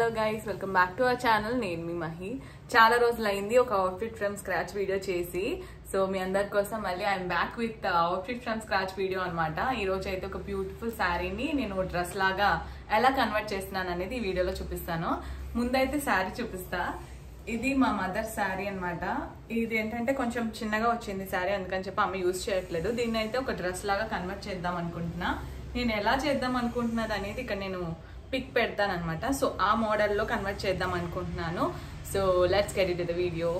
Hello guys, welcome back to our channel. నేను మీ మహి. చాలా రోజులు అయింది ఒక అవుట్ఫిట్ ఫ్రమ్ స్క్రాచ్ వీడియో చేసి. సో మీ అందరి కోసం మళ్ళీ I'm back with outfit from scratch video అనమాట. ఈ రోజు అయితే ఒక బ్యూటిఫుల్ శారీని నేను డ్రెస్ లాగా ఎలా కన్వర్ట్ చేస్తున్నాను అనేది ఈ వీడియోలో చూపిస్తాను. ముందైతే శారీ చూపిస్తా. ఇది మా మదర్ శారీ అనమాట. ఇది ఏంటంటే కొంచెం చిన్నగా వచ్చింది శారీ, అందుకని చెప్పి అమ్మ యూజ్ చేయట్లేదు. దీన్ని అయితే ఒక డ్రెస్ లాగా కన్వర్ట్ చేద్దాం అనుకుంటున్నా. నేను ఎలా చేద్దాం అనుకుంటున్నది అనేది ఇక్కడ నేను పిక్ పెడతాను అనమాట. సో ఆ మోడల్లో కన్వర్ట్ చేద్దాం అనుకుంటున్నాను. So let's get it to the video.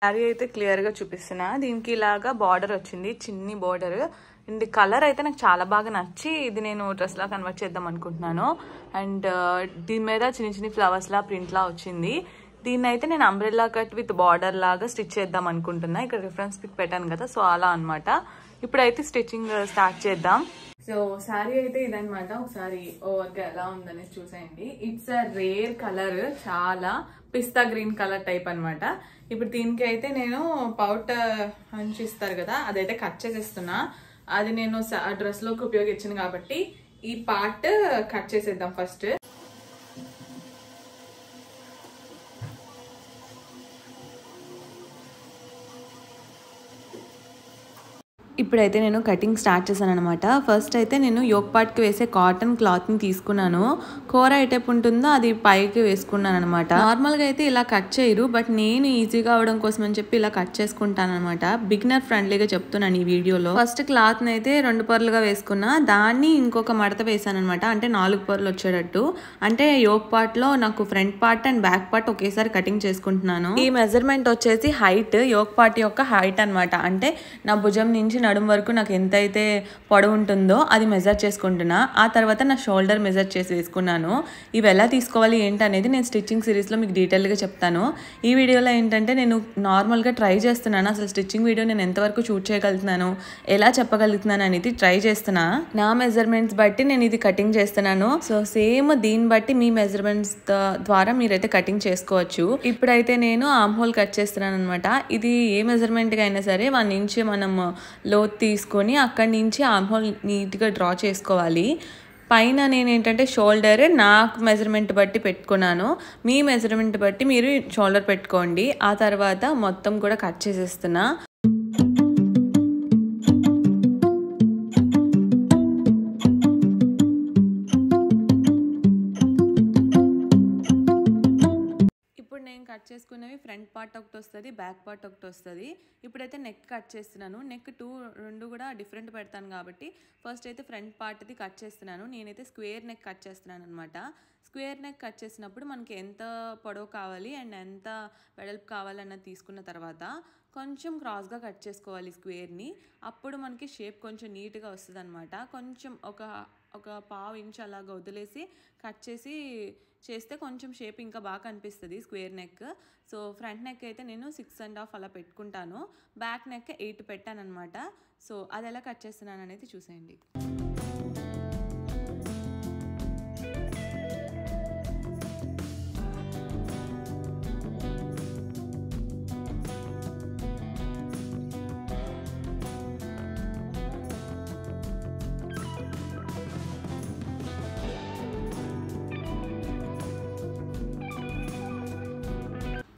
Sari అయితే క్లియర్గా చూపిస్తున్నా. దీనికి ఇలాగా బార్డర్ వచ్చింది, చిన్ని బార్డర్. అండ్ కలర్ అయితే నాకు చాలా బాగా నచ్చి ఇది నేను డ్రెస్ లా కన్వర్ట్ చేద్దాం అనుకుంటున్నాను. అండ్ దీని మీద చిన్న చిన్న ఫ్లవర్స్ లా ప్రింట్ లా వచ్చింది. దీన్ని అయితే నేను అంబ్రెల్లా కట్ విత్ బార్డర్ లాగా స్టిచ్ చేద్దాం అనుకుంటున్నా. ఇక్కడ రిఫరెన్స్ పిక్ పెట్టాను కదా, సో అలా అనమాట. ఇప్పుడైతే స్టిచ్చింగ్ స్టార్ట్ చేద్దాం. సో శారీ అయితే ఇదనమాట. ఒకసారి ఓవర్గా ఎలా ఉందనేసి చూసేయండి. ఇట్స్ అ రేర్ కలర్, చాలా పిస్తా గ్రీన్ కలర్ టైప్ అనమాట. ఇప్పుడు దీనికి అయితే నేను పౌడర్ అంచు ఇస్తారు కదా, అదైతే కట్ చేసేస్తున్నా. అది నేను డ్రెస్ లోకి ఉపయోగించాను కాబట్టి ఈ పార్ట్ కట్ చేసేద్దాం ఫస్ట్. ఇప్పుడైతే నేను కటింగ్ స్టార్ట్ చేశాను అనమాట. ఫస్ట్ అయితే నేను యోక్ పార్ట్కి వేసే కాటన్ క్లాత్ని తీసుకున్నాను. కూర ఏ టైప్ ఉంటుందో అది పైకి వేసుకున్నాను అనమాట. నార్మల్గా అయితే ఇలా కట్ చేయరు, బట్ నేను ఈజీగా అవడం కోసం అని చెప్పి ఇలా కట్ చేసుకుంటాను అనమాట. బిగినర్ ఫ్రెండ్లీగా చెప్తున్నాను ఈ వీడియోలో. ఫస్ట్ క్లాత్ని అయితే 2 పొరలుగా వేసుకున్నా, దాన్ని ఇంకొక మడత వేసాను అనమాట. అంటే 4 పొరలు వచ్చేటట్టు. అంటే యోక్ పార్ట్లో నాకు front part and back part ఒకేసారి కటింగ్ చేసుకుంటున్నాను. ఈ మెజర్మెంట్ వచ్చేసి హైట్, యోక్ పార్ట్ యొక్క హైట్ అనమాట. అంటే నా భుజం నుంచి నడుము వరకు నాకు ఎంతైతే పొడవు ఉంటుందో అది మెజర్ చేసుకుంటున్నా. ఆ తర్వాత నా షోల్డర్ మెజర్ చేసి వేసుకున్నాను. ఇవి ఎలా తీసుకోవాలి ఏంటి అనేది నేను స్టిచ్చింగ్ సిరీస్లో మీకు డీటెయిల్గా చెప్తాను. ఈ వీడియోలో ఏంటంటే నేను నార్మల్గా ట్రై చేస్తున్నాను. అసలు స్టిచ్చింగ్ వీడియో నేను ఎంతవరకు షూట్ చేయగలుగుతున్నాను, ఎలా చెప్పగలుగుతున్నాను అనేది ట్రై చేస్తున్నా. నా మెజర్మెంట్స్ బట్టి నేను ఇది కటింగ్ చేస్తున్నాను. సో సేమ్ దీన్ని బట్టి మీ మెజర్మెంట్స్ ద్వారా మీరైతే కటింగ్ చేసుకోవచ్చు. ఇప్పుడైతే నేను ఆర్మ్ హోల్ కట్ చేస్తున్నాను అనమాట. ఇది ఏ మెజర్మెంట్గా అయినా సరే 1 ఇంచ్ మనం లోతు తీసుకొని అక్కడి నుంచి ఆర్మ్ హోల్ నీట్గా డ్రా చేసుకోవాలి. పైన నేను ఏంటంటే షోల్డర్ నాకు మెజర్మెంట్ బట్టి పెట్టుకున్నాను. మీ మెజర్మెంట్ బట్టి మీరు షోల్డర్ పెట్టుకోండి. ఆ తర్వాత మొత్తం కూడా కట్ చేసేస్తున్నా. కట్ చేసుకునేవి ఫ్రంట్ పార్ట్ ఒకటి వస్తుంది, బ్యాక్ పార్ట్ ఒకటి వస్తుంది. ఇప్పుడైతే నెక్ కట్ చేస్తున్నాను. నెక్ రెండు కూడా డిఫరెంట్ పెడతాను కాబట్టి ఫస్ట్ అయితే ఫ్రంట్ పార్ట్ది కట్ చేస్తున్నాను. నేనైతే స్క్వేర్ నెక్ కట్ చేస్తున్నాను అనమాట. స్క్వేర్ నెక్ కట్ చేసినప్పుడు మనకి ఎంత పొడవు కావాలి అండ్ ఎంత వెడల్పు కావాలన్నది తీసుకున్న తర్వాత కొంచెం క్రాస్గా కట్ చేసుకోవాలి స్క్వేర్ని. అప్పుడు మనకి షేప్ కొంచెం నీట్గా వస్తుంది అనమాట. కొంచెం ఒక పావు ఇంచ్ అలాగా వదిలేసి కట్ చేస్తే కొంచెం షేప్ ఇంకా బాగా కనిపిస్తుంది square neck. So front neck అయితే నేను 6.5 అలా పెట్టుకుంటాను. బ్యాక్ నెక్ 8 పెట్టాను అనమాట. సో అది ఎలా కట్ చేస్తున్నాను అనేది చూసేయండి.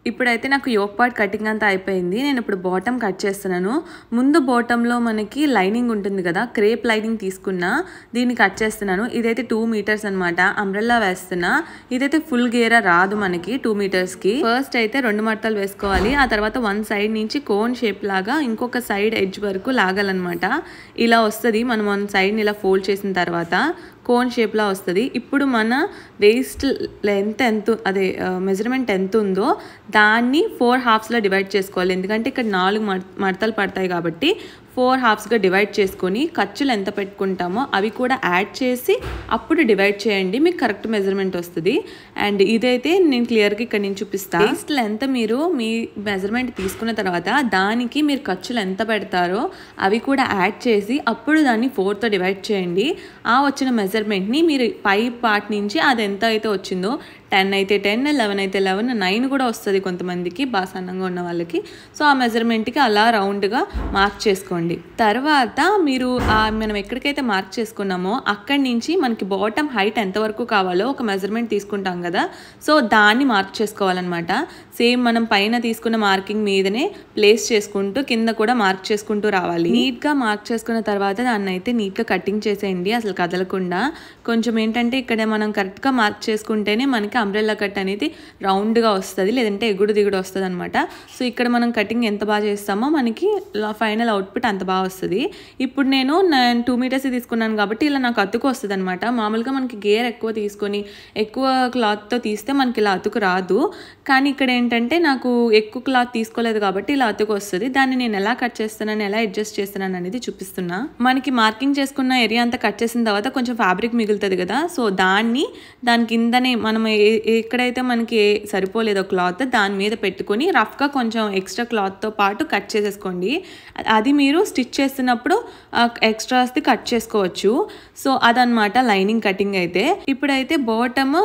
ఇప్పుడైతే నాకు యోక్ పార్ట్ కటింగ్ అంతా అయిపోయింది. నేను ఇప్పుడు బాటమ్ కట్ చేస్తున్నాను. ముందు బాటంలో మనకి లైనింగ్ ఉంటుంది కదా, క్రేప్ లైనింగ్ తీసుకున్నా, దీన్ని కట్ చేస్తున్నాను. ఇదైతే 2 మీటర్స్ అనమాట. అంబ్రెల్లా వేస్తున్నా. ఇదైతే ఫుల్ గేరా రాదు మనకి 2 మీటర్స్కి. ఫస్ట్ అయితే 2 మడతలు వేసుకోవాలి. ఆ తర్వాత 1 సైడ్ నుంచి కోన్ షేప్ లాగా ఇంకొక సైడ్ ఎడ్జ్ వరకు లాగాలన్నమాట. ఇలా వస్తుంది. మనం 1 సైడ్ని ఇలా ఫోల్డ్ చేసిన తర్వాత కోన్ షేప్లా వస్తుంది. ఇప్పుడు మన వేస్ట్ లెంత్ మెజర్మెంట్ ఎంత ఉందో దాన్ని 4 హాఫ్స్లో డివైడ్ చేసుకోవాలి. ఎందుకంటే ఇక్కడ 4 మడతలు పడతాయి కాబట్టి 4 హాఫ్స్గా డివైడ్ చేసుకొని ఖర్చులు ఎంత పెట్టుకుంటామో అవి కూడా యాడ్ చేసి అప్పుడు డివైడ్ చేయండి. మీకు కరెక్ట్ మెజర్మెంట్ వస్తుంది. అండ్ ఇదైతే నేను క్లియర్గా ఇక్కడ నేను చూపిస్తాను. వేస్ట్ లెంత్ మీరు మీ మెజర్మెంట్ తీసుకున్న తర్వాత దానికి మీరు ఖర్చులు ఎంత పెడతారో అవి కూడా యాడ్ చేసి అప్పుడు దాన్ని 4తో డివైడ్ చేయండి. ఆ వచ్చిన మెజర్మెంట్ని మీరు పై పార్ట్ నుంచి అది ఎంత అయితే వచ్చిందో 10 అయితే 10, 11 అయితే 11, 9 కూడా వస్తుంది కొంతమందికి బాగా సన్నంగా ఉన్న వాళ్ళకి. సో ఆ మెజర్మెంట్కి అలా రౌండ్గా మార్క్ చేసుకోండి. తర్వాత మీరు మనం ఎక్కడికైతే మార్క్ చేసుకున్నామో అక్కడి నుంచి మనకి బాటమ్ హైట్ ఎంతవరకు కావాలో ఒక మెజర్మెంట్ తీసుకుంటాం కదా, సో దాన్ని మార్క్ చేసుకోవాలన్నమాట. సేమ్ మనం పైన తీసుకున్న మార్కింగ్ మీదనే ప్లేస్ చేసుకుంటూ కింద కూడా మార్క్ చేసుకుంటూ రావాలి. నీట్గా మార్క్ చేసుకున్న తర్వాత దాన్ని అయితే నీట్గా కటింగ్ చేసేయండి, అసలు కదలకుండా. కొంచెం ఏంటంటే ఇక్కడ మనం కరెక్ట్గా మార్క్ చేసుకుంటేనే మనకి అంబ్రెల్లా కట్ అనేది రౌండ్గా వస్తుంది, లేదంటే ఎగుడు దిగుడు వస్తుంది అనమాట. సో ఇక్కడ మనం కటింగ్ ఎంత బాగా చేస్తామో మనకి ఫైనల్ అవుట్పుట్ అంత బాగా వస్తుంది. ఇప్పుడు నేను 2 మీటర్స్ తీసుకున్నాను కాబట్టి ఇలా నాకు అతుకు వస్తుంది అనమాట. మామూలుగా మనకి గేర్ ఎక్కువ తీసుకొని ఎక్కువ క్లాత్తో తీస్తే మనకి ఇలా అతుకు రాదు, కానీ ఇక్కడ ఏంటంటే నాకు ఎక్కువ క్లాత్ తీసుకోలేదు కాబట్టి ఇలా అతుకు వస్తుంది. దాన్ని నేను ఎలా కట్ చేస్తున్నాను, ఎలా అడ్జస్ట్ చేస్తున్నాను అనేది చూపిస్తున్నా. మనకి మార్కింగ్ చేసుకున్న ఏరియా అంతా కట్ చేసిన తర్వాత కొంచెం ఫ్యాబ్రిక్ మిగులుతుంది కదా, సో దాని కిందనే మనం ఎక్కడైతే మనకి సరిపోలేదో క్లాత్ దాని మీద పెట్టుకొని రఫ్గా కొంచెం ఎక్స్ట్రా క్లాత్తో పాటు కట్ చేసేసుకోండి. అది మీరు స్టిచ్ చేస్తున్నప్పుడు ఎక్స్ట్రాస్ది కట్ చేసుకోవచ్చు. సో అదనమాట లైనింగ్ కటింగ్ అయితే. ఇప్పుడైతే బాటమ్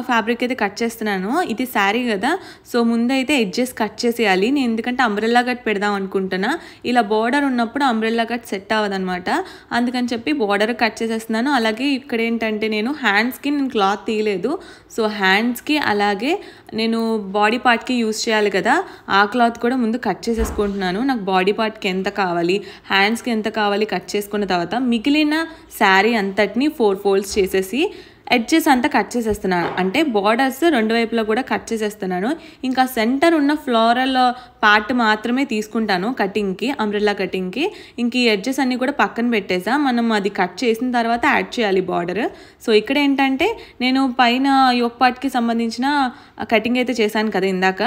ఫ్యాబ్రిక్ అయితే కట్ చేస్తున్నాను. ఇది శారీ కదా, సో ముందైతే ఎడ్జెస్ కట్ చేసేయాలి నేను, ఎందుకంటే అంబ్రెల్లా కట్ పెడదాం అనుకుంటున్నా. ఇలా బార్డర్ ఉన్నప్పుడు అంబ్రెల్లా కట్ సెట్ అవ్వదనమాట, అందుకని చెప్పి బార్డర్ కట్ చేసేస్తున్నాను. అలాగే ఇక్కడ ఏంటంటే నేను హ్యాండ్స్కి క్లాత్ తీయలేదు, సో హ్యాండ్స్కి అలాగే నేను బాడీ పార్ట్కి యూజ్ చేయాలి కదా, ఆ క్లాత్ కూడా ముందు కట్ చేసేసుకుంటున్నాను. నాకు బాడీ పార్ట్కి ఎంత కావాలి, హ్యాండ్స్కి ఎంత కావాలి కట్ చేసుకున్న తర్వాత మిగిలిన శారీ అంతటిని 4 ఫోల్డ్స్ చేసేసి ఎడ్జెస్ అంతా కట్ చేసేస్తున్నాను. అంటే బార్డర్స్ 2 వైపులా కూడా కట్ చేసేస్తున్నాను. ఇంకా సెంటర్ ఉన్న ఫ్లోరల్ పార్ట్ మాత్రమే తీసుకుంటాను కటింగ్కి, అంబ్రెల్లా కటింగ్కి. ఇంక ఈ ఎడ్జెస్ అన్నీ కూడా పక్కన పెట్టేసా, మనం అది కట్ చేసిన తర్వాత యాడ్ చేయాలి బార్డర్. సో ఇక్కడ ఏంటంటే నేను పైన యోక్ పార్ట్కి సంబంధించిన కటింగ్ అయితే చేశాను కదా ఇందాక,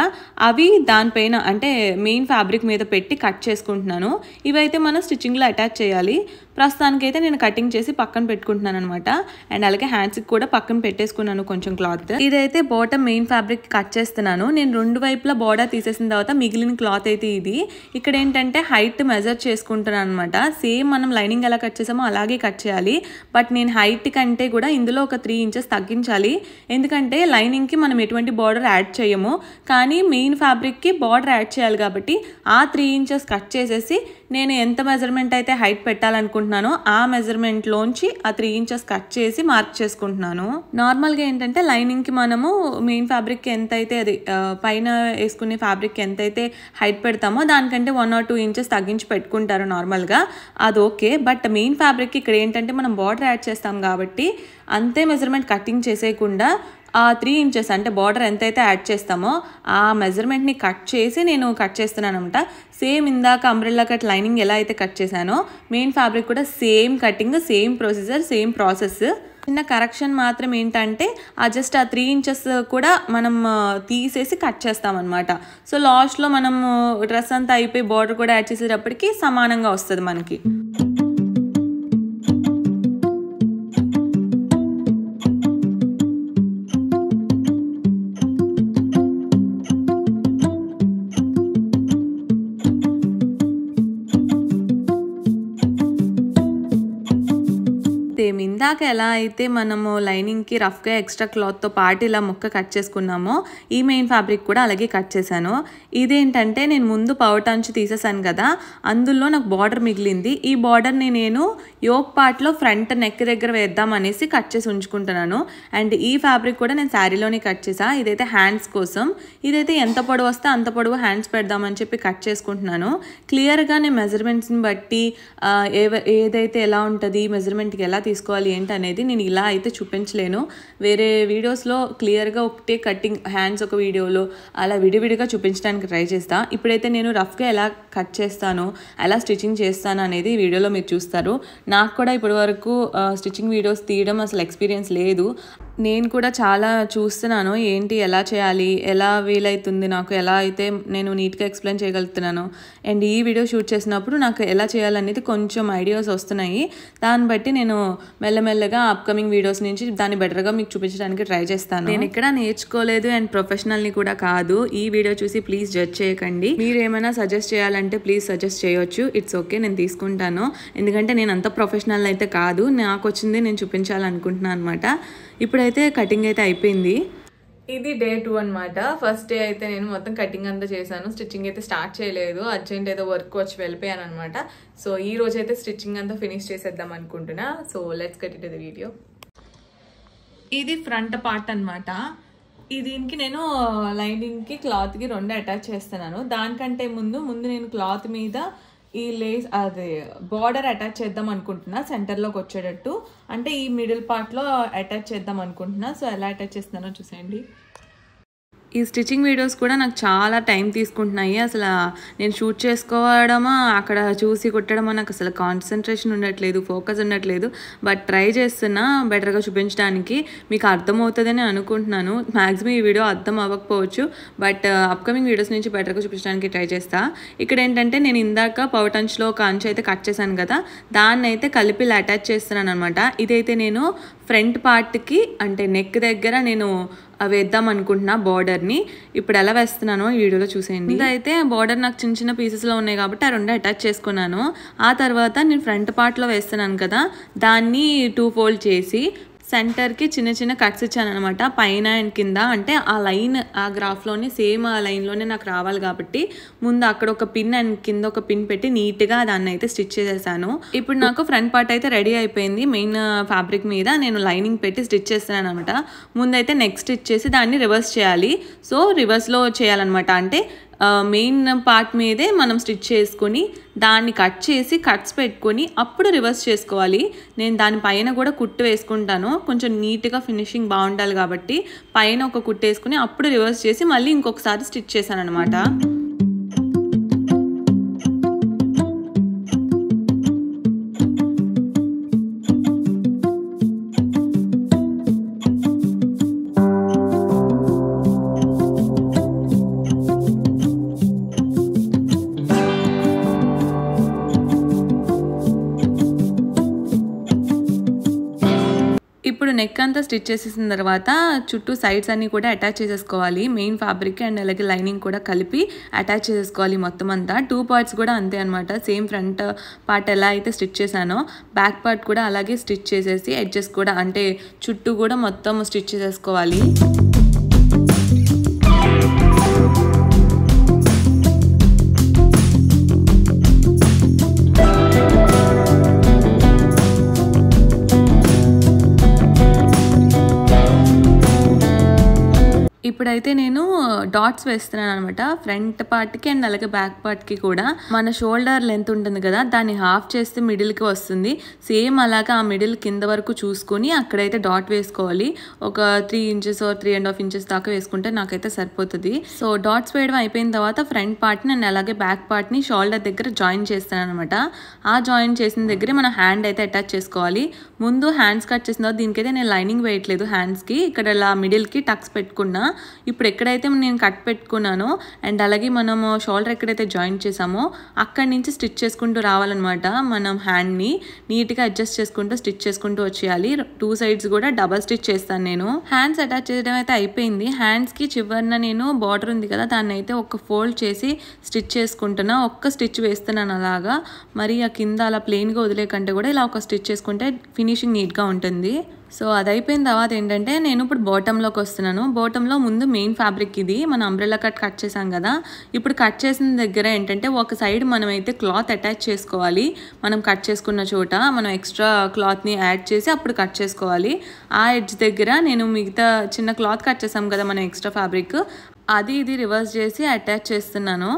అవి దానిపైన అంటే మెయిన్ ఫ్యాబ్రిక్ మీద పెట్టి కట్ చేసుకుంటున్నాను. ఇవైతే మనం స్టిచ్చింగ్లో అటాచ్ చేయాలి. ప్రస్తుతానికైతే నేను కటింగ్ చేసి పక్కన పెట్టుకుంటున్నాను అనమాట. అండ్ అలాగే హ్యాండ్స్కి కూడా పక్కన పెట్టేసుకున్నాను కొంచెం క్లాత్. ఇదైతే బాటమ్ మెయిన్ ఫ్యాబ్రిక్ కట్ చేస్తున్నాను నేను. 2 వైపులా బార్డర్ తీసేసిన తర్వాత మిగిలిన క్లాత్ అయితే ఇది. ఇక్కడ ఏంటంటే హైట్ మెజర్ చేసుకుంటున్నాను అనమాట. సేమ్ మనం లైనింగ్ ఎలా కట్ చేసామో అలాగే కట్ చేయాలి, బట్ నేను హైట్ కంటే కూడా ఇందులో ఒక 3 ఇంచెస్ తగ్గించాలి. ఎందుకంటే లైనింగ్కి మనం ఎటువంటి బార్డర్ యాడ్ చేయము, కానీ మెయిన్ ఫ్యాబ్రిక్కి బార్డర్ యాడ్ చేయాలి కాబట్టి ఆ 3 ఇంచెస్ కట్ చేసేసి నేను ఎంత మెజర్మెంట్ అయితే హైట్ పెట్టాలనుకుంటున్నానో ఆ మెజర్మెంట్లోంచి ఆ 3 ఇంచెస్ కట్ చేసి మార్క్ చేసుకుంటున్నాను. నార్మల్గా ఏంటంటే లైనింగ్కి మనము మెయిన్ ఫ్యాబ్రిక్కి ఎంత అయితే అది పైన వేసుకునే ఫ్యాబ్రిక్కి ఎంత అయితే హైట్ పెడతామో దానికంటే 1 or 2 ఇంచెస్ తగ్గించి పెట్టుకుంటారు నార్మల్గా, అది ఓకే. బట్ మెయిన్ ఫ్యాబ్రిక్కి ఇక్కడ ఏంటంటే మనం బార్డర్ యాడ్ చేస్తాం కాబట్టి అంతే మెజర్మెంట్ కటింగ్ చేసేయకుండా ఆ 3 ఇంచెస్ అంటే బార్డర్ ఎంతైతే యాడ్ చేస్తామో ఆ మెజర్మెంట్ని కట్ చేసి నేను కట్ చేస్తున్నాను అనమాట. సేమ్ ఇందాక అంబ్రెల్లా కట్ లైనింగ్ ఎలా అయితే కట్ చేశానో మెయిన్ ఫ్యాబ్రిక్ కూడా same cutting, same procedure, same process. చిన్న కరెక్షన్ మాత్రం ఏంటంటే జస్ట్ ఆ 3 ఇంచెస్ కూడా మనం తీసేసి కట్ చేస్తామన్నమాట. సో లాస్ట్లో మనం డ్రెస్ అంతా అయిపోయి బార్డర్ కూడా యాడ్ చేసేటప్పటికి సమానంగా వస్తుంది మనకి. ఇందాక ఎలా అయితే మనము లైనింగ్కి రఫ్గా ఎక్స్ట్రా క్లాత్తో పాటు ఇలా ముక్క కట్ చేసుకున్నామో ఈ మెయిన్ ఫ్యాబ్రిక్ కూడా అలాగే కట్ చేశాను. ఇదేంటంటే నేను ముందు పౌట్ అంచు తీసేసాను కదా, అందులో నాకు బార్డర్ మిగిలింది. ఈ బార్డర్ని నేను యోక్ పార్ట్లో ఫ్రంట్ నెక్ దగ్గర వేద్దాం అనేసి కట్ చేసి ఉంచుకుంటున్నాను. అండ్ ఈ ఫ్యాబ్రిక్ కూడా నేను శారీలోనే కట్ చేసా. ఇదైతే హ్యాండ్స్ కోసం, ఇదైతే ఎంత పొడవు వస్తే అంత పొడవు హ్యాండ్స్ పెడదామని చెప్పి కట్ చేసుకుంటున్నాను. క్లియర్గా నేను మెజర్మెంట్స్ని బట్టి ఏదైతే ఎలా ఉంటుంది, మెజర్మెంట్కి ఎలా తీసుకోవాలి ఏంటి అనేది నేను ఇలా అయితే చూపించలేను. వేరే వీడియోస్లో క్లియర్గా ఒకటే కటింగ్ హ్యాండ్స్ ఒక వీడియోలో అలా విడివిడిగా చూపించడానికి ట్రై చేస్తా. ఇప్పుడైతే నేను రఫ్గా ఎలా కట్ చేస్తాను, ఎలా స్టిచ్చింగ్ చేస్తాను అనేది వీడియోలో మీరు చూస్తారు. నాకు కూడా ఇప్పటి వరకు స్టిచ్చింగ్ వీడియోస్ తీయడం అసలు ఎక్స్పీరియన్స్ లేదు. నేను కూడా చాలా చూస్తున్నాను ఏంటి ఎలా చేయాలి, ఎలా వీలవుతుంది నాకు, ఎలా అయితే నేను నీట్గా ఎక్స్ప్లెయిన్ చేయగలుగుతున్నాను. అండ్ ఈ వీడియో షూట్ చేసినప్పుడు నాకు ఎలా చేయాలనేది కొంచెం ఐడియాస్ వస్తున్నాయి. దాన్ని బట్టి నేను మెల్లమెల్లగా అప్కమింగ్ వీడియోస్ నుంచి దాన్ని బెటర్గా మీకు చూపించడానికి ట్రై చేస్తాను. నేను ఇక్కడ నేర్చుకోలేదు అండ్ ప్రొఫెషనల్ని కూడా కాదు. ఈ వీడియో చూసి ప్లీజ్ జడ్జ్ చేయకండి. మీరు ఏమైనా సజెస్ట్ చేయాలంటే ప్లీజ్ సజెస్ట్ చేయొచ్చు, ఇట్స్ ఓకే, నేను తీసుకుంటాను. ఎందుకంటే నేను అంత ప్రొఫెషనల్ అయితే కాదు, నాకు వచ్చింది నేను చూపించాలనుకుంటున్నాను అనమాట. ఇప్పుడైతే కటింగ్ అయితే అయిపోయింది. ఇది డే 2 అనమాట. ఫస్ట్ డే అయితే నేను మొత్తం కటింగ్ అంతా చేశాను, స్టిచ్చింగ్ అయితే స్టార్ట్ చేయలేదు, అర్జెంట్ ఏదో వర్క్ వచ్చి వెళ్ళిపోయాను అనమాట. సో ఈ రోజు అయితే స్టిచ్చింగ్ అంతా ఫినిష్ చేసేద్దాం అనుకుంటున్నా. So let's get it to the video. ఇది ఫ్రంట్ పార్ట్ అనమాట. దీనికి నేను లైనింగ్కి క్లాత్కి రెండు అటాచ్ చేస్తున్నాను. దానికంటే ముందు నేను క్లాత్ మీద ఈ లేస్ అదే బార్డర్ అటాచ్ చేద్దాం అనుకుంటున్నా, సెంటర్లోకి వచ్చేటట్టు. అంటే ఈ మిడిల్ పార్ట్లో అటాచ్ చేద్దాం అనుకుంటున్నా. సో ఎలా అటాచ్ చేస్తున్నానో చూసేయండి. ఈ స్టిచ్చింగ్ వీడియోస్ కూడా నాకు చాలా టైం తీసుకుంటున్నాయి. అసలు నేను షూట్ చేసుకోవడమా, అక్కడ చూసి కుట్టడమా, నాకు అసలు కాన్సన్ట్రేషన్ ఉండట్లేదు, ఫోకస్ ఉండట్లేదు. బట్ ట్రై చేస్తున్నా బెటర్గా చూపించడానికి. మీకు అర్థమవుతుందని అనుకుంటున్నాను. మ్యాక్సిమం ఈ వీడియో అర్థం అవ్వకపోవచ్చు, బట్ అప్కమింగ్ వీడియోస్ నుంచి బెటర్గా చూపించడానికి ట్రై చేస్తా. ఇక్కడ ఏంటంటే నేను ఇందాక పౌటంచ్లో ఒక అంచు అయితే కట్ చేశాను కదా, దాన్ని అయితే కలిపి అటాచ్ చేస్తున్నాను అనమాట. ఇదైతే నేను ఫ్రంట్ పార్ట్కి అంటే నెక్ దగ్గర నేను వేద్దాం అనుకుంటున్నా బార్డర్ని. ఇప్పుడు ఎలా వేస్తున్నానో ఈ వీడియోలో చూసేయండి. ఇదైతే బార్డర్ నాకు చిన్న చిన్న పీసెస్లో ఉన్నాయి కాబట్టి ఆ రెండు అటాచ్ చేసుకున్నాను. ఆ తర్వాత నేను ఫ్రంట్ పార్ట్లో వేస్తున్నాను కదా, దాన్ని 2 ఫోల్డ్ చేసి సెంటర్కి చిన్న చిన్న కట్స్ ఇచ్చాను అనమాట, పైన అండ్ కింద. అంటే ఆ లైన్ ఆ గ్రాఫ్లోనే సేమ్ ఆ లైన్లోనే నాకు రావాలి కాబట్టి ముందు అక్కడ ఒక పిన్ అండ్ కింద ఒక పిన్ పెట్టి నీట్గా దాన్ని అయితే స్టిచ్ చేసేసాను. ఇప్పుడు నాకు ఫ్రంట్ పార్ట్ అయితే రెడీ అయిపోయింది. మెయిన్ ఫ్యాబ్రిక్ మీద నేను లైనింగ్ పెట్టి స్టిచ్ చేస్తున్నాను అనమాట. ముందైతే నెక్ స్టిచ్ చేసి దాన్ని రివర్స్ చేయాలి. సో రివర్స్లో చేయాలన్నమాట. అంటే మెయిన్ పార్ట్ మీదే మనం స్టిచ్ చేసుకొని దాన్ని కట్ చేసి కట్స్ పెట్టుకొని అప్పుడు రివర్స్ చేసుకోవాలి. నేను దానిపైన కూడా కుట్టు వేసుకుంటాను, కొంచెం నీట్గా ఫినిషింగ్ బాగుండాలి కాబట్టి పైన ఒక కుట్టు వేసుకుని అప్పుడు రివర్స్ చేసి మళ్ళీ ఇంకొకసారి స్టిచ్ చేశాను అనమాట. ఇప్పుడు నెక్ అంతా స్టిచ్ చేసేసిన తర్వాత చుట్టూ సైడ్స్ అన్నీ కూడా అటాచ్ చేసేసుకోవాలి. మెయిన్ ఫ్యాబ్రిక్ అండ్ అలాగే లైనింగ్ కూడా కలిపి అటాచ్ చేసేసుకోవాలి మొత్తం అంతా. 2 పార్ట్స్ కూడా అంతే అనమాట. సేమ్ ఫ్రంట్ పార్ట్ ఎలా అయితే స్టిచ్ చేశానో బ్యాక్ పార్ట్ కూడా అలాగే స్టిచ్ చేసేసి ఎడ్జెస్ కూడా అంటే చుట్టూ కూడా మొత్తం స్టిచ్ చేసేసుకోవాలి. ఇప్పుడైతే నేను డాట్స్ వేస్తున్నాను అనమాట, ఫ్రంట్ పార్ట్కి అండ్ అలాగే బ్యాక్ పార్ట్కి కూడా. మన షోల్డర్ లెంత్ ఉంటుంది కదా, దాన్ని హాఫ్ చేస్తే మిడిల్కి వస్తుంది. సేమ్ అలాగా ఆ మిడిల్ కింద వరకు చూసుకొని అక్కడైతే డాట్ వేసుకోవాలి. ఒక 3 ఇంచెస్ 3.5 ఇంచెస్ దాకా వేసుకుంటే నాకైతే సరిపోతుంది. సో డాట్స్ వేయడం అయిపోయిన తర్వాత ఫ్రంట్ పార్ట్ని అండ్ అలాగే బ్యాక్ పార్ట్ని షోల్డర్ దగ్గర జాయిన్ చేస్తాను అనమాట. ఆ జాయిన్ చేసిన దగ్గర మన హ్యాండ్ అయితే అటాచ్ చేసుకోవాలి. ముందు హ్యాండ్స్ కట్ చేసిన తర్వాత దీనికైతే నేను లైనింగ్ వేయట్లేదు హ్యాండ్స్కి. ఇక్కడ ఇలా మిడిల్కి టక్స్ పెట్టుకున్నా. ఇప్పుడు ఎక్కడైతే నేను కట్ పెట్టుకున్నానో అండ్ అలాగే మనము షోల్డర్ ఎక్కడైతే జాయిన్ చేసామో అక్కడి నుంచి స్టిచ్ చేసుకుంటూ రావాలన్నమాట. మనం హ్యాండ్ని నీట్గా అడ్జస్ట్ చేసుకుంటూ స్టిచ్ చేసుకుంటూ వచ్చేయాలి. 2 సైడ్స్ కూడా డబల్ స్టిచ్ చేస్తాను నేను. హ్యాండ్స్ అటాచ్ చేయడం అయితే అయిపోయింది. హ్యాండ్స్కి చివరిన నేను బార్డర్ ఉంది కదా, దాన్ని అయితే ఒక ఫోల్డ్ చేసి స్టిచ్ చేసుకుంటున్నా. ఒక్క స్టిచ్ వేస్తున్నాను అలాగా. మరి ఆ కింద అలా ప్లెయిన్గా వదిలేకంటే కూడా ఇలా ఒక స్టిచ్ చేసుకుంటే ఫినిషింగ్ నీట్గా ఉంటుంది. సో అది అయిపోయిన తర్వాత ఏంటంటే నేను ఇప్పుడు బాటంలోకి వస్తున్నాను. బాటంలో ముందు మెయిన్ ఫ్యాబ్రిక్ ఇది మనం అంబ్రెల్లా కట్ చేసాం కదా. ఇప్పుడు కట్ చేసిన దగ్గర ఏంటంటే ఒక సైడ్ మనం అయితే క్లాత్ అటాచ్ చేసుకోవాలి. మనం కట్ చేసుకున్న చోట మనం ఎక్స్ట్రా క్లాత్ని యాడ్ చేసి అప్పుడు కట్ చేసుకోవాలి. ఆ ఎడ్జ్ దగ్గర నేను మిగతా చిన్న క్లాత్ కట్ చేసాం కదా మనం ఎక్స్ట్రా ఫ్యాబ్రిక్, ఇది రివర్స్ చేసి అటాచ్ చేస్తున్నాను.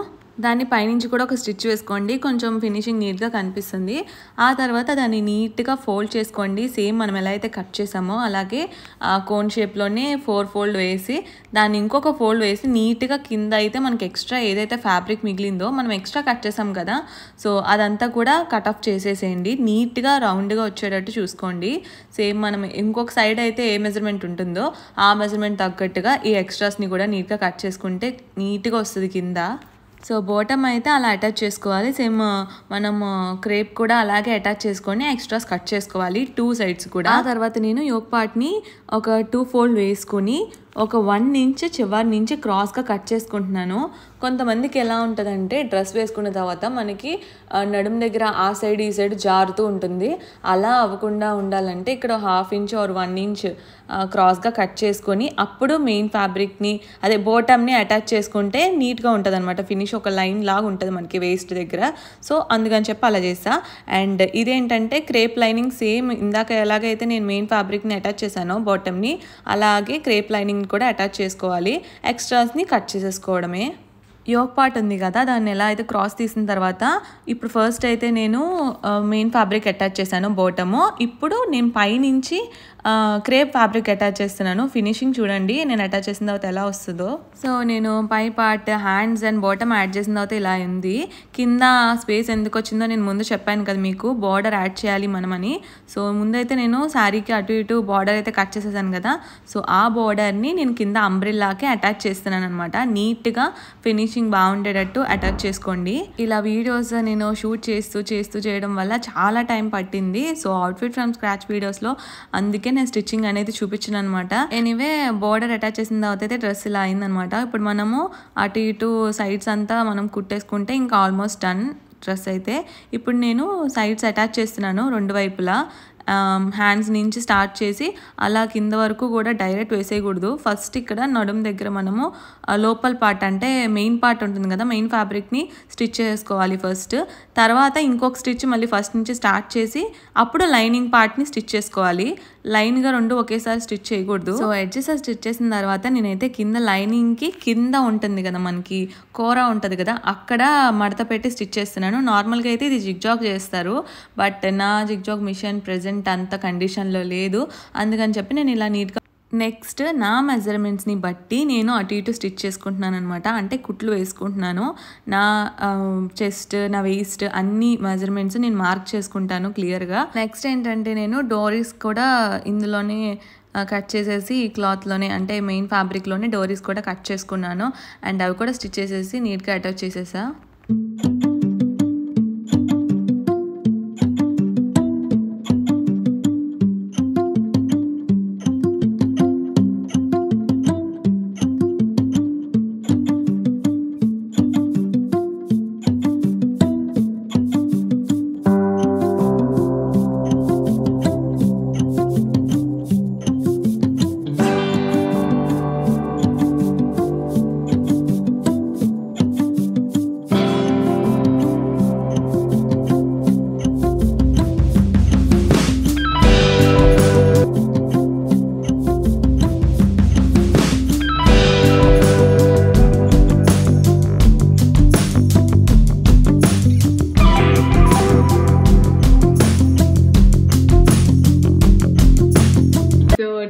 దాన్ని పైనుంచి కూడా ఒక స్టిచ్ వేసుకోండి, కొంచెం ఫినిషింగ్ నీట్గా కనిపిస్తుంది. ఆ తర్వాత దాన్ని నీట్గా ఫోల్డ్ చేసుకోండి. సేమ్ మనం ఎలా అయితే కట్ చేసామో అలాగే కోన్ షేప్లోనే 4 ఫోల్డ్ వేసి దాన్ని ఇంకొక ఫోల్డ్ వేసి నీట్గా కింద అయితే మనకి ఎక్స్ట్రా ఏదైతే ఫ్యాబ్రిక్ మిగిలిందో మనం ఎక్స్ట్రా కట్ చేసాం కదా, సో అదంతా కూడా కట్ ఆఫ్ చేసేసేయండి. నీట్గా రౌండ్గా వచ్చేటట్టు చూసుకోండి. సేమ్ మనం ఇంకొక సైడ్ అయితే ఏ మెజర్మెంట్ ఉంటుందో ఆ మెజర్మెంట్ తగ్గట్టుగా ఈ ఎక్స్ట్రాస్ని కూడా నీట్గా కట్ చేసుకుంటే నీట్గా వస్తుంది కింద. సో బాటమ్ అయితే అలా అటాచ్ చేసుకోవాలి. సేమ్ మనం క్రేప్ కూడా అలాగే అటాచ్ చేసుకొని ఎక్స్ట్రాస్ కట్ చేసుకోవాలి 2 సైడ్స్ కూడా. ఆ తర్వాత నేను యోక్ పార్ట్ని ఒక 2 ఫోల్డ్ వేసుకొని ఒక 1 ఇంచ్ చివరి నుంచి క్రాస్గా కట్ చేసుకుంటున్నాను. కొంతమందికి ఎలా ఉంటుందంటే డ్రెస్ వేసుకున్న తర్వాత మనకి నడుము దగ్గర ఆ సైడ్ ఈ సైడ్ జారుతూ ఉంటుంది. అలా అవ్వకుండా ఉండాలంటే ఇక్కడ 1/2 ఇంచ్ ఆర్ 1 ఇంచ్ క్రాస్గా కట్ చేసుకొని అప్పుడు మెయిన్ ఫ్యాబ్రిక్ని అదే బోటమ్ని అటాచ్ చేసుకుంటే నీట్గా ఉంటుంది అనమాట. ఫినిష్ ఒక లైన్ లాగా ఉంటుంది మనకి వేస్ట్ దగ్గర. సో అందుకని చెప్పి అలా చేస్తా. అండ్ ఇదేంటంటే క్రేప్ లైనింగ్ సేమ్ ఇందాక ఎలాగైతే నేను మెయిన్ ఫ్యాబ్రిక్ని అటాచ్ చేశానో బాటమ్ని, అలాగే క్రేప్ లైనింగ్ కూడా అటాచ్ చేసుకోవాలి. ఎక్స్ట్రాస్ని కట్ చేసేసుకోవడమే. యోక్ పార్ట్ ఉంది కదా, దాన్ని ఎలా అయితే క్రాస్ తీసిన తర్వాత ఇప్పుడు ఫస్ట్ అయితే నేను మెయిన్ ఫ్యాబ్రిక్ అటాచ్ చేశాను బాటము. ఇప్పుడు నేను పైనుంచి క్రేప్ ఫ్యాబ్రిక్ అటాచ్ చేస్తున్నాను. ఫినిషింగ్ చూడండి నేను అటాచ్ చేసిన తర్వాత ఎలా వస్తుందో. సో నేను పై part hands and bottom add చేసిన తర్వాత ఇలా ఉంది. కింద స్పేస్ ఎందుకు వచ్చిందో నేను ముందు చెప్పాను కదా మీకు, బార్డర్ యాడ్ చేయాలి మనమని. సో ముందైతే నేను శారీకి అటు ఇటు బార్డర్ అయితే కట్ చేసేసాను కదా, సో ఆ బార్డర్ని నేను కింద అంబ్రెల్లాకి అటాచ్ చేస్తున్నాను అనమాట. నీట్గా ఫినిషింగ్ బాగుండేటట్టు అటాచ్ చేసుకోండి. ఇలా వీడియోస్ నేను షూట్ చేస్తూ చేయడం వల్ల చాలా టైం పట్టింది. సో అవుట్ఫిట్ ఫ్రమ్ స్క్రాచ్ వీడియోస్లో అందుకే నేను స్టిచ్చింగ్ అనేది చూపించాను అనమాట. ఎనీవే బార్డర్ అటాచ్ చేసిన తర్వాత అయితే డ్రెస్ ఇలా అయిందనమాట. ఇప్పుడు మనము అటు ఇటు సైడ్స్ అంతా మనం కుట్టేసుకుంటే ఇంకా ఆల్మోస్ట్ డన్ డ్రెస్ అయితే. ఇప్పుడు నేను సైడ్స్ అటాచ్ చేస్తున్నాను 2 వైపులా. హ్యాండ్స్ నుంచి స్టార్ట్ చేసి అలా కింద వరకు కూడా డైరెక్ట్ వేసేయకూడదు. ఫస్ట్ ఇక్కడ నడుము దగ్గర మనము లోపల పార్ట్ అంటే మెయిన్ పార్ట్ ఉంటుంది కదా, మెయిన్ ఫ్యాబ్రిక్ని స్టిచ్ చేసుకోవాలి ఫస్ట్. తర్వాత ఇంకొక స్టిచ్ మళ్ళీ ఫస్ట్ నుంచి స్టార్ట్ చేసి అప్పుడు లైనింగ్ పార్ట్ని స్టిచ్ చేసుకోవాలి. లైన్గా 2 ఒకేసారి స్టిచ్ చేయకూడదు. సో ఎడ్జెస్ స్టిచ్ చేసిన తర్వాత నేనైతే కింద లైనింగ్కి కింద ఉంటుంది కదా మనకి కూర ఉంటుంది కదా, అక్కడ మడత పెట్టి స్టిచ్ చేస్తున్నాను. నార్మల్గా అయితే ఇది జిగ్జాగ్ చేస్తారు, బట్ నా జిగ్జాగ్ మిషన్ ప్రెజెంట్ అంత కండిషన్లో లేదు. అందుకని చెప్పి నేను ఇలా నీట్గా నెక్స్ట్ నా మెజర్మెంట్స్ని బట్టి నేను అటు ఇటు స్టిచ్ చేసుకుంటున్నాను అనమాట. అంటే కుట్లు వేసుకుంటున్నాను. నా చెస్ట్, నా వేస్ట్ అన్ని మెజర్మెంట్స్ నేను మార్క్ చేసుకుంటాను క్లియర్గా. నెక్స్ట్ ఏంటంటే నేను డోరీస్ కూడా ఇందులోనే కట్ చేసేసి ఈ క్లాత్లోనే అంటే మెయిన్ ఫ్యాబ్రిక్లోనే డోరీస్ కూడా కట్ చేసుకున్నాను. అండ్ అవి కూడా స్టిచ్ చేసేసి నీట్గా అటాచ్ చేసేసా.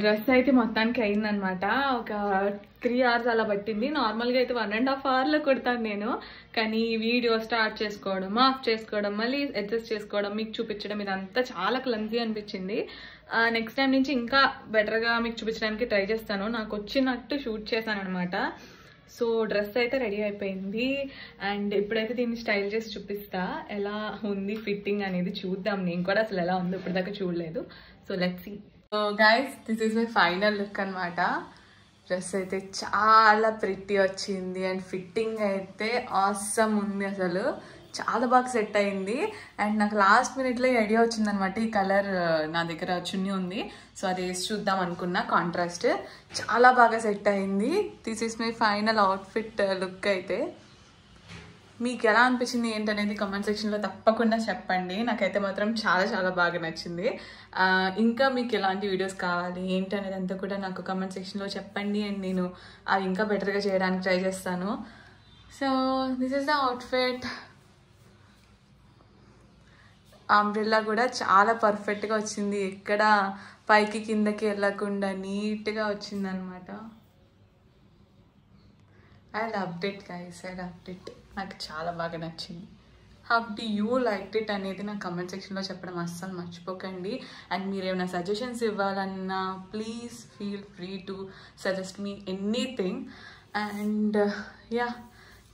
డ్రెస్ అయితే మొత్తానికి అయిందనమాట. ఒక 3 hours అలా పట్టింది. నార్మల్గా అయితే 1.5 hourలో కుడతాను నేను, కానీ వీడియో స్టార్ట్ చేసుకోవడం, ఆఫ్ చేసుకోవడం, మళ్ళీ అడ్జస్ట్ చేసుకోవడం, మీకు చూపించడం ఇదంతా చాలా క్లమ్జీ అనిపించింది. నెక్స్ట్ టైం నుంచి ఇంకా బెటర్గా మీకు చూపించడానికి ట్రై చేస్తాను. నాకు వచ్చినట్టు షూట్ చేశాను అనమాట. సో డ్రెస్ అయితే రెడీ అయిపోయింది. అండ్ ఇప్పుడైతే దీన్ని స్టైల్ చేసి చూపిస్తా ఎలా ఉంది ఫిట్టింగ్ అనేది చూద్దాం. నేను కూడా అసలు ఎలా ఉందో ఇప్పటిదాకా చూడలేదు. So let's see. So guys, this is my final look అనమాట. డ్రెస్ అయితే చాలా ప్రిట్టి వచ్చింది అండ్ ఫిట్టింగ్ అయితే ఆసమ్ ఉంది. అసలు చాలా బాగా సెట్ అయింది. అండ్ నాకు లాస్ట్ మినిట్లో ఈ ఐడియా వచ్చిందనమాట. ఈ కలర్ నా దగ్గర చున్నీ ఉంది, సో అది వేసి చూద్దాం అనుకున్నా. కాంట్రాస్ట్ చాలా బాగా సెట్ అయింది. This is my final outfit look. అయితే మీకు ఎలా అనిపించింది ఏంటనేది కామెంట్ సెక్షన్లో తప్పకుండా చెప్పండి. నాకైతే మాత్రం చాలా చాలా బాగా నచ్చింది. ఇంకా మీకు ఎలాంటి వీడియోస్ కావాలి ఏంటి అనేది అంతా కూడా నాకు కామెంట్ సెక్షన్లో చెప్పండి. అండ్ నేను అవి ఇంకా బెటర్గా చేయడానికి ట్రై చేస్తాను. So this is the outfit. Umbrella కూడా చాలా పర్ఫెక్ట్గా వచ్చింది. ఎక్కడ పైకి కిందకి వెళ్ళకుండా నీట్గా వచ్చింది అనమాట. I loved it guys, I loved it. నాకు చాలా బాగా నచ్చింది. How do you like it అనేది నా కమెంట్ సెక్షన్లో చెప్పడం అస్సలు మర్చిపోకండి. అండ్ మీరు ఏమైనా సజెషన్స్ ఇవ్వాలన్నా please feel free to suggest me anything. And yeah,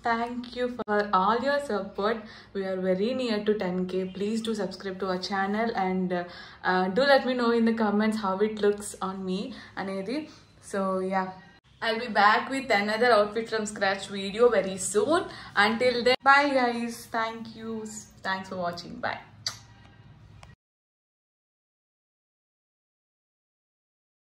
thank you for all your support. We are very near to 10k. Please do subscribe to our channel and do let me know in the comments how it looks on me anedi. So yeah, I'll be back with another outfit from scratch video very soon. Until then, bye guys. Thanks for watching. Bye.